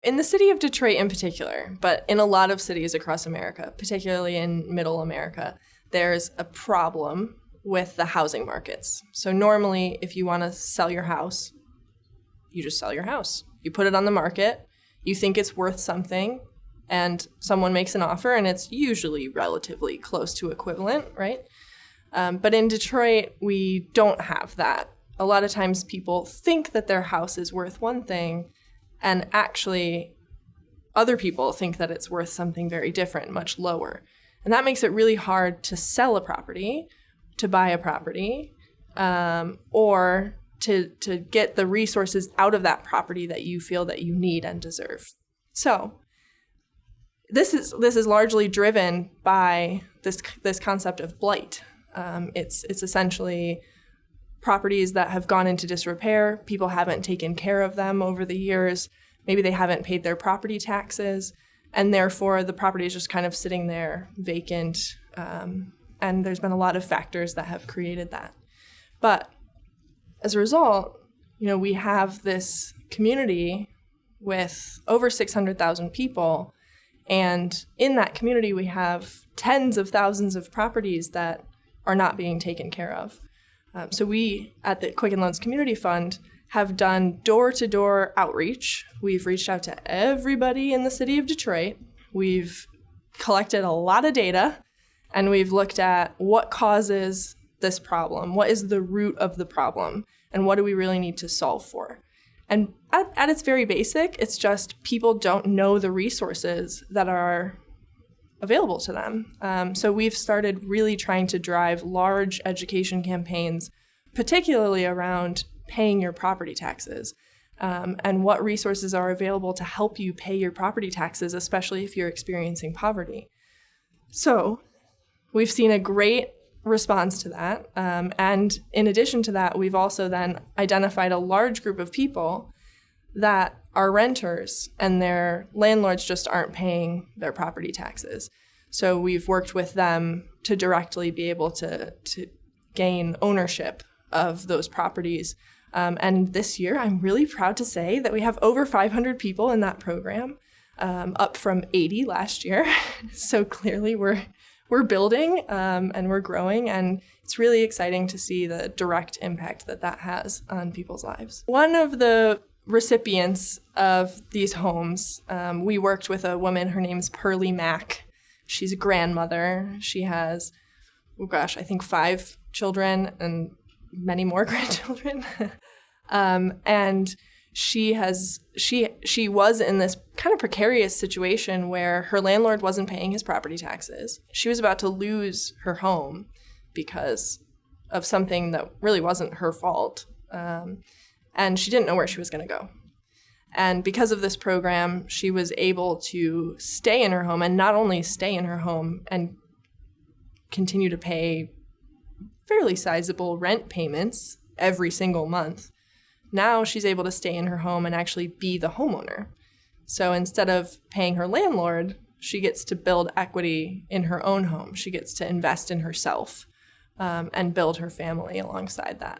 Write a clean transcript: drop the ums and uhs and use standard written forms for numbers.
In the city of Detroit in particular, but in a lot of cities across America, particularly in middle America, there's a problem with the housing markets. So normally, if you want to sell your house, you just sell your house. You put it on the market, you think it's worth something, and someone makes an offer, and it's usually relatively close to equivalent, right? But in Detroit, we don't have that. A lot of times people think that their house is worth one thing, and actually other people think that it's worth something very different, much lower. And that makes it really hard to sell a property, to buy a property, or to get the resources out of that property that you feel that you need and deserve. So this is largely driven by this concept of blight. It's essentially properties that have gone into disrepair. People haven't taken care of them over the years. Maybe they haven't paid their property taxes, and therefore the property is just kind of sitting there vacant. And there's been a lot of factors that have created that. But as a result, we have this community with over 600,000 people, and in that community we have tens of thousands of properties that are not being taken care of. So we, at the Quicken Loans Community Fund, have done door-to-door outreach. We've reached out to everybody in the city of Detroit. We've collected a lot of data, and we've looked at what causes this problem, what is the root of the problem, and what do we really need to solve for. And at its very basic, it's just people don't know the resources that are available to them. So we've started really trying to drive large education campaigns, particularly around paying your property taxes, and what resources are available to help you pay your property taxes, especially if you're experiencing poverty. So we've seen a great response to that. And in addition to that, we've also then identified a large group of people that are renters and their landlords just aren't paying their property taxes. So we've worked with them to directly be able to gain ownership of those properties. And this year, I'm really proud to say that we have over 500 people in that program, up from 80 last year. So clearly we're building and we're growing, and it's really exciting to see the direct impact that has on people's lives. One of the recipients of these homes, we worked with a woman, her name's Pearlie Mack. She's a grandmother. She has, I think 5 children and many more grandchildren. And she was in this kind of precarious situation where her landlord wasn't paying his property taxes. She was about to lose her home because of something that really wasn't her fault. And she didn't know where she was going to go. And because of this program, she was able to stay in her home, and not only stay in her home and continue to pay fairly sizable rent payments every single month. Now she's able to stay in her home and actually be the homeowner. So instead of paying her landlord, she gets to build equity in her own home. She gets to invest in herself and build her family alongside that.